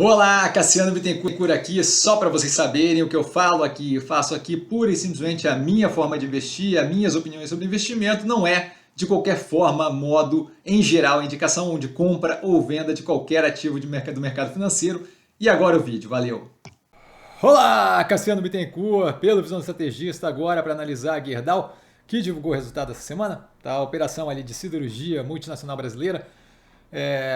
Olá, Cassiano Bittencourt aqui, só para vocês saberem o que eu falo aqui, eu faço aqui pura e simplesmente a minha forma de investir, as minhas opiniões sobre investimento, não é de qualquer forma, modo, em geral, indicação de compra ou venda de qualquer ativo do mercado financeiro. E agora o vídeo, valeu! Olá, Cassiano Bittencourt, pelo Visão do Estrategista, agora para analisar a Gerdau, que divulgou o resultado essa semana, tá? A operação ali de siderurgia multinacional brasileira,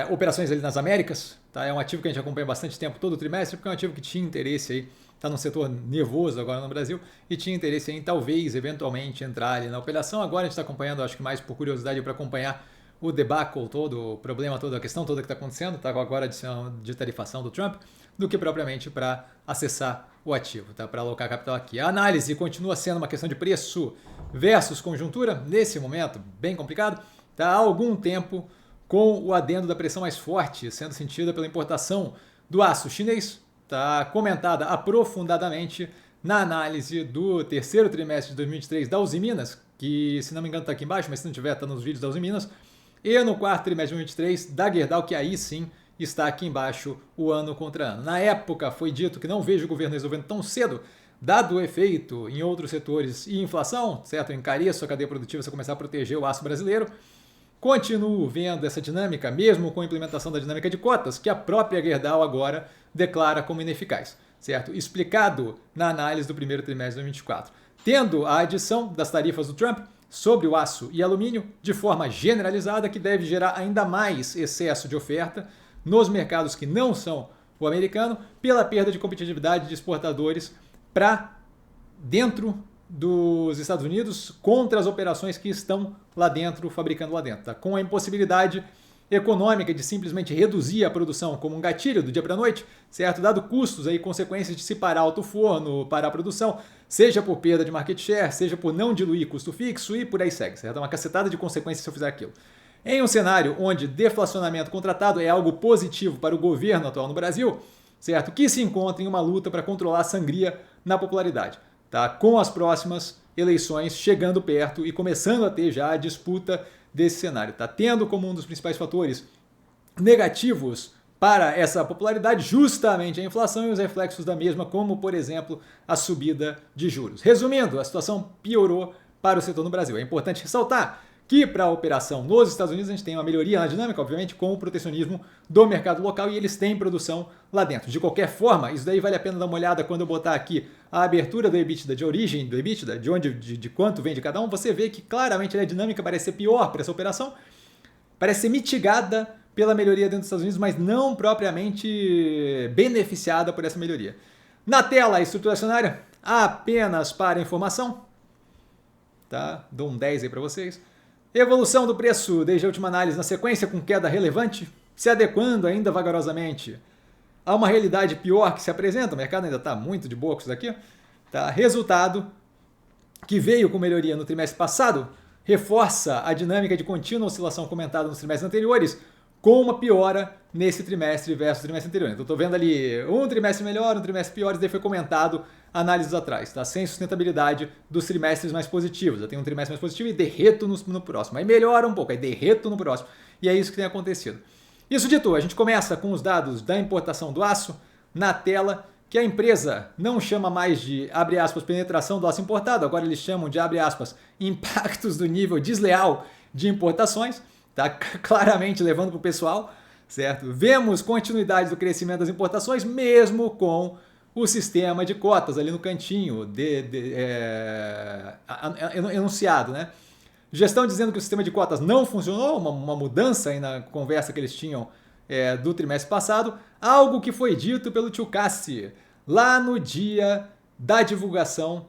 operações ali nas Américas, tá? É um ativo que a gente acompanha bastante tempo, todo trimestre, porque é um ativo que tinha interesse aí, está num setor nervoso agora no Brasil, e tinha interesse em talvez, eventualmente, entrar ali na operação. Agora a gente está acompanhando, acho que mais por curiosidade, para acompanhar o debacle todo, o problema todo, a questão toda que está acontecendo, tá? Agora a adição de tarifação do Trump, do que propriamente para acessar o ativo, tá? Para alocar capital aqui. A análise continua sendo uma questão de preço versus conjuntura, nesse momento, bem complicado, tá? Há algum tempo, com o adendo da pressão mais forte sendo sentida pela importação do aço chinês, está comentada aprofundadamente na análise do terceiro trimestre de 2023 da Uzi Minas, que se não me engano está aqui embaixo, mas se não tiver está nos vídeos da Uzi Minas, e no quarto trimestre de 2023 da Gerdau, que aí sim está aqui embaixo o ano contra ano. Na época foi dito que não vejo o governo resolvendo tão cedo, dado o efeito em outros setores e inflação, certo? Encareço a cadeia produtiva se começar a proteger o aço brasileiro. Continuo vendo essa dinâmica, mesmo com a implementação da dinâmica de cotas, que a própria Gerdau agora declara como ineficaz, certo? Explicado na análise do primeiro trimestre de 2024. Tendo a adição das tarifas do Trump sobre o aço e alumínio de forma generalizada, que deve gerar ainda mais excesso de oferta nos mercados que não são o americano, pela perda de competitividade de exportadores para dentro dos Estados Unidos contra as operações que estão lá dentro, fabricando lá dentro. Tá? Com a impossibilidade econômica de simplesmente reduzir a produção como um gatilho do dia para a noite, certo? Dado custos aí, consequências de se parar alto forno, parar a produção, seja por perda de market share, seja por não diluir custo fixo e por aí segue, certo? É uma cacetada de consequências se eu fizer aquilo. Em um cenário onde deflacionamento contratado é algo positivo para o governo atual no Brasil, certo? Que se encontra em uma luta para controlar a sangria na popularidade. Tá? Com as próximas eleições chegando perto e começando a ter já a disputa desse cenário. Tá tendo como um dos principais fatores negativos para essa popularidade justamente a inflação e os reflexos da mesma, como, por exemplo, a subida de juros. Resumindo, a situação piorou para o setor no Brasil. É importante ressaltar que para a operação nos Estados Unidos a gente tem uma melhoria na dinâmica, obviamente, com o protecionismo do mercado local e eles têm produção lá dentro. De qualquer forma, isso daí vale a pena dar uma olhada quando eu botar aqui a abertura do EBITDA, de origem do EBITDA, de quanto vem de cada um, você vê que claramente a dinâmica parece ser pior para essa operação, parece ser mitigada pela melhoria dentro dos Estados Unidos, mas não propriamente beneficiada por essa melhoria. Na tela, a estrutura acionária, apenas para informação, tá? Dou um 10 aí para vocês. Evolução do preço desde a última análise na sequência com queda relevante, se adequando ainda vagarosamente a uma realidade pior que se apresenta. O mercado ainda está muito de boa com isso daqui. Tá? Resultado que veio com melhoria no trimestre passado, reforça a dinâmica de contínua oscilação comentada nos trimestres anteriores, com uma piora nesse trimestre versus o trimestre anterior. Então estou vendo ali um trimestre melhor, um trimestre pior, isso daí foi comentado análises atrás, tá? Sem sustentabilidade dos trimestres mais positivos. Eu tenho um trimestre mais positivo e derreto no próximo. Aí melhora um pouco, aí derreto no próximo. E é isso que tem acontecido. Isso dito, a gente começa com os dados da importação do aço na tela, que a empresa não chama mais de, abre aspas, penetração do aço importado, agora eles chamam de, abre aspas, impactos do nível desleal de importações, tá? Claramente levando para o pessoal, certo? Vemos continuidade do crescimento das importações, mesmo com o sistema de cotas ali no cantinho enunciado, né? Gestão dizendo que o sistema de cotas não funcionou, uma mudança aí na conversa que eles tinham do trimestre passado, algo que foi dito pelo tio Cassi lá no dia da divulgação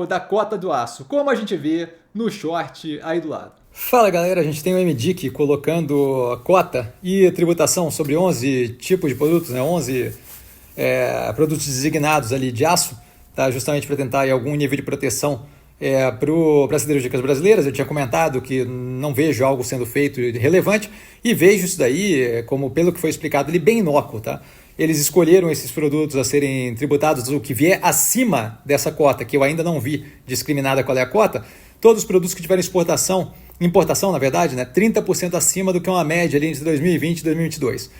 da cota do aço, como a gente vê no short aí do lado. Fala galera, a gente tem o MDIC colocando cota e tributação sobre 11 tipos de produtos, né? 11 produtos designados ali de aço, tá? Justamente para tentar algum nível de proteção para as siderúrgicas brasileiras. Eu tinha comentado que não vejo algo sendo feito relevante e vejo isso daí como, pelo que foi explicado ali, bem inócuo. Tá? Eles escolheram esses produtos a serem tributados, o que vier acima dessa cota, que eu ainda não vi discriminada qual é a cota, todos os produtos que tiverem importação na verdade, né, 30% acima do que é uma média ali entre 2020 e 2022.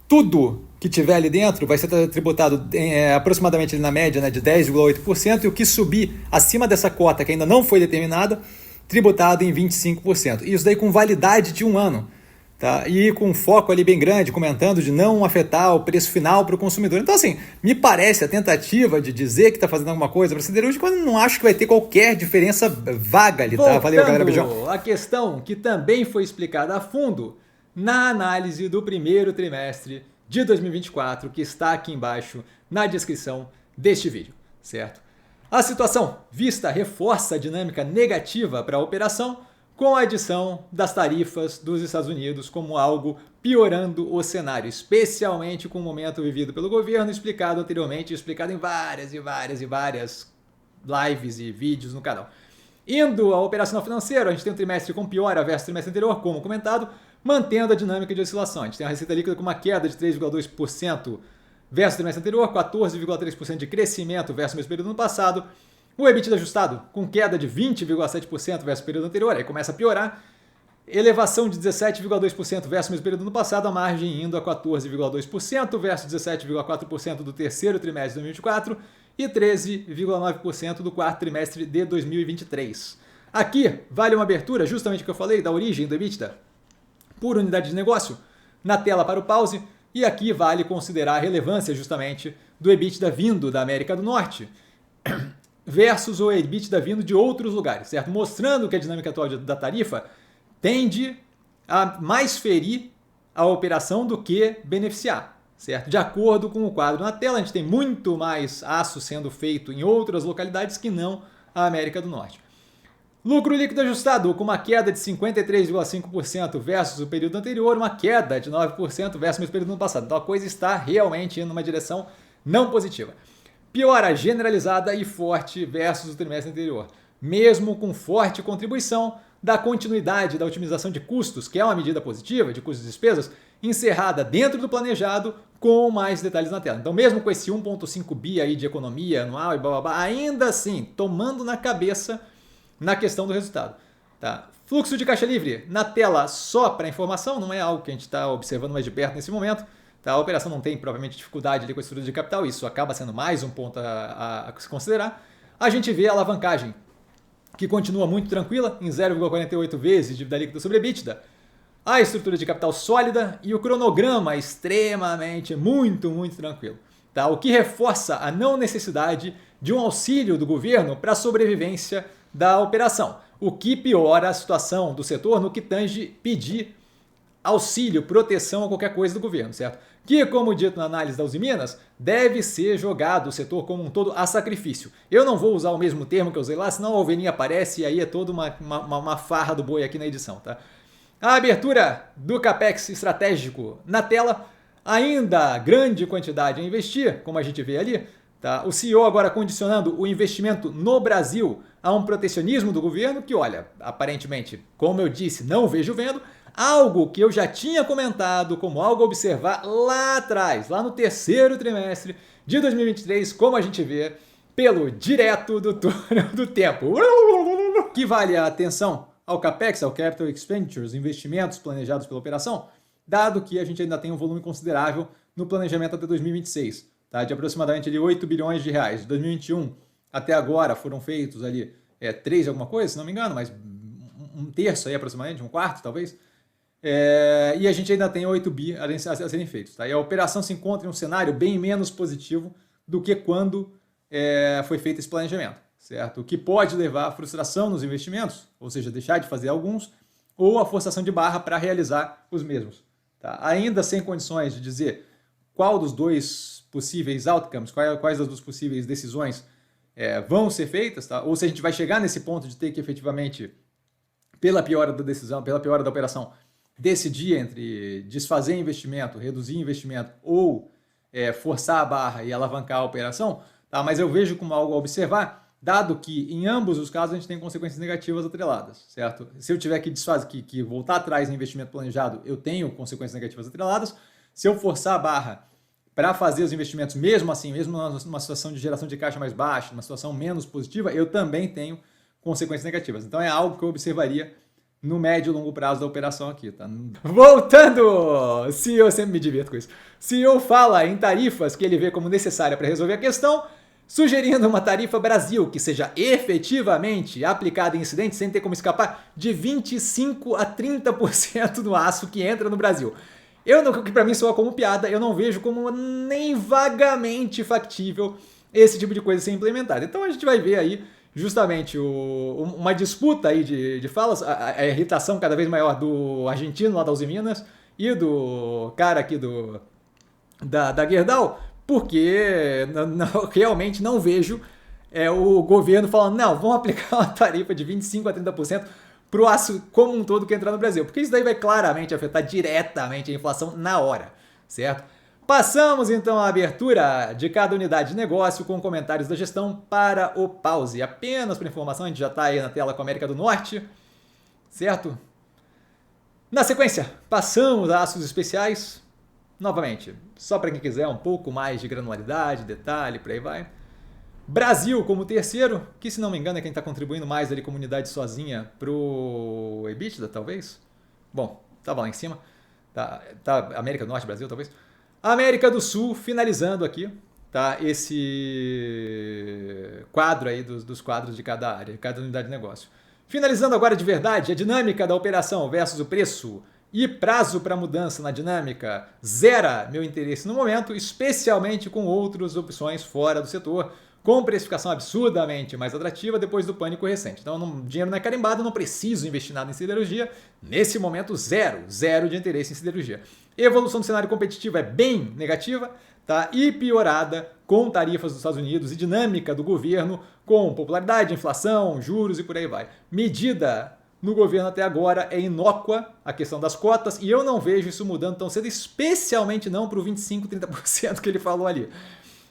Tudo que tiver ali dentro vai ser tributado aproximadamente na média, né, de 10,8%, e o que subir acima dessa cota, que ainda não foi determinada, tributado em 25%. Isso daí com validade de 1 ano. Tá? E com foco ali bem grande, comentando de não afetar o preço final para o consumidor. Então, assim, me parece a tentativa de dizer que está fazendo alguma coisa para a siderúrgica, quando não acho que vai ter qualquer diferença vaga ali, tá? Valeu, galera, beijão. A questão que também foi explicada a fundo na análise do primeiro trimestre de 2024, que está aqui embaixo na descrição deste vídeo, certo? A situação vista reforça a dinâmica negativa para a operação, com a adição das tarifas dos Estados Unidos como algo piorando o cenário, especialmente com o momento vivido pelo governo, explicado anteriormente, explicado em várias lives e vídeos no canal. Indo ao operacional financeiro, a gente tem um trimestre com piora versus trimestre anterior, como comentado, mantendo a dinâmica de oscilação. A gente tem a receita líquida com uma queda de 3,2% versus o trimestre anterior, 14,3% de crescimento versus o mesmo período do ano passado. O EBITDA ajustado com queda de 20,7% versus o período anterior, aí começa a piorar. Elevação de 17,2% versus o mesmo período do ano passado, a margem indo a 14,2% versus 17,4% do terceiro trimestre de 2024 e 13,9% do quarto trimestre de 2023. Aqui vale uma abertura, justamente o que eu falei, da origem do EBITDA por unidade de negócio, na tela para o pause, e aqui vale considerar a relevância justamente do EBITDA vindo da América do Norte versus o EBITDA vindo de outros lugares, certo? Mostrando que a dinâmica atual da tarifa tende a mais ferir a operação do que beneficiar, certo? De acordo com o quadro na tela, a gente tem muito mais aço sendo feito em outras localidades que não a América do Norte. Lucro líquido ajustado com uma queda de 53,5% versus o período anterior, uma queda de 9% versus o mesmo período do ano passado. Então a coisa está realmente indo numa direção não positiva. Piora generalizada e forte versus o trimestre anterior, mesmo com forte contribuição da continuidade da otimização de custos, que é uma medida positiva de custos e despesas, encerrada dentro do planejado, com mais detalhes na tela. Então, mesmo com esse 1,5 bi aí de economia anual e blá blá blá, ainda assim, tomando na cabeça na questão do resultado. Tá? Fluxo de caixa livre na tela só para informação, não é algo que a gente está observando mais de perto nesse momento. Tá? A operação não tem provavelmente dificuldade ali com a estrutura de capital, isso acaba sendo mais um ponto a se considerar. A gente vê a alavancagem, que continua muito tranquila, em 0,48 vezes dívida líquida sobre EBITDA. A estrutura de capital sólida e o cronograma extremamente, muito tranquilo. Tá? O que reforça a não necessidade de um auxílio do governo para a sobrevivência da operação. O que piora a situação do setor no que tange pedir auxílio, proteção a qualquer coisa do governo, certo? Que, como dito na análise da Uzi Minas, deve ser jogado o setor como um todo a sacrifício. Eu não vou usar o mesmo termo que eu usei lá, senão a ovelhinha aparece e aí é toda uma farra do boi aqui na edição, tá? A abertura do CAPEX estratégico na tela, ainda grande quantidade a investir, como a gente vê ali, tá? O CEO agora condicionando o investimento no Brasil a um protecionismo do governo que, olha, aparentemente, como eu disse, não vejo vendo, algo que eu já tinha comentado como algo a observar lá atrás, lá no terceiro trimestre de 2023, como a gente vê pelo direto do túnel do tempo. Que vale a atenção ao CAPEX, ao Capital Expenditures, investimentos planejados pela operação, dado que a gente ainda tem um volume considerável no planejamento até 2026, tá? De aproximadamente ali 8 bilhões de reais. De 2021 até agora foram feitos ali 3 alguma coisa, se não me engano, mas um terço aí aproximadamente, um quarto talvez. E a gente ainda tem 8 bi a serem feitos. Tá? E a operação se encontra em um cenário bem menos positivo do que quando foi feito esse planejamento, certo? O que pode levar à frustração nos investimentos, ou seja, deixar de fazer alguns, ou a forçação de barra para realizar os mesmos. Tá? Ainda sem condições de dizer qual dos dois possíveis outcomes, quais das duas possíveis decisões vão ser feitas, tá? Ou se a gente vai chegar nesse ponto de ter que efetivamente, pela piora da decisão, pela piora da operação, decidir entre desfazer investimento, reduzir investimento ou forçar a barra e alavancar a operação, tá? Mas eu vejo como algo a observar, dado que em ambos os casos a gente tem consequências negativas atreladas, certo? Se eu tiver que desfazer, que voltar atrás no investimento planejado, eu tenho consequências negativas atreladas. Se eu forçar a barra para fazer os investimentos, mesmo assim, mesmo numa situação de geração de caixa mais baixa, numa situação menos positiva, eu também tenho consequências negativas. Então é algo que eu observaria no médio e longo prazo da operação aqui, tá? Voltando! CEO, sempre me divirto com isso. CEO fala em tarifas que ele vê como necessária para resolver a questão, sugerindo uma tarifa Brasil que seja efetivamente aplicada em incidentes sem ter como escapar de 25 a 30% do aço que entra no Brasil. Que para mim soa como piada, eu não vejo como nem vagamente factível esse tipo de coisa ser implementada. Então a gente vai ver aí justamente uma disputa aí de falas, a irritação cada vez maior do argentino lá da Uzi Minas e do cara aqui da Gerdau, porque realmente não vejo o governo falando, não, vamos aplicar uma tarifa de 25 a 30% para o aço como um todo que entrar no Brasil, porque isso daí vai claramente afetar diretamente a inflação na hora, certo? Passamos então à abertura de cada unidade de negócio com comentários da gestão para o pause. Apenas para informação, a gente já está aí na tela com a América do Norte, certo? Na sequência, passamos a aços especiais. Novamente, só para quem quiser um pouco mais de granularidade, detalhe, por aí vai. Brasil como terceiro, que se não me engano é quem está contribuindo mais ali como unidade sozinha pro EBITDA, talvez? Bom, estava lá em cima. Tá, América do Norte, Brasil, talvez. América do Sul, finalizando aqui, tá? Esse quadro aí dos quadros de cada área, de cada unidade de negócio. Finalizando agora de verdade, a dinâmica da operação versus o preço e prazo para mudança na dinâmica zera meu interesse no momento, especialmente com outras opções fora do setor, com precificação absurdamente mais atrativa depois do pânico recente. Então, dinheiro não é carimbado, não preciso investir nada em siderurgia. Nesse momento, zero de interesse em siderurgia. Evolução do cenário competitivo é bem negativa, tá? E piorada com tarifas dos Estados Unidos e dinâmica do governo com popularidade, inflação, juros e por aí vai. Medida no governo até agora é inócua a questão das cotas e eu não vejo isso mudando tão cedo, especialmente não para o 25, 30% que ele falou ali.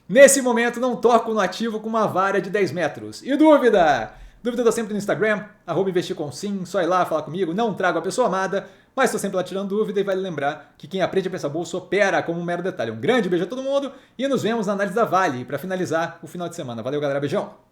Nesse momento, não toco no ativo com uma vara de 10 metros. E dúvida? Dúvida eu tô sempre no Instagram, @investircomsim, só ir lá falar comigo, não trago a pessoa amada, mas estou sempre lá tirando dúvida e vale lembrar que quem aprende a pensar bolsa opera como um mero detalhe. Um grande beijo a todo mundo e nos vemos na análise da Vale para finalizar o final de semana. Valeu, galera, beijão!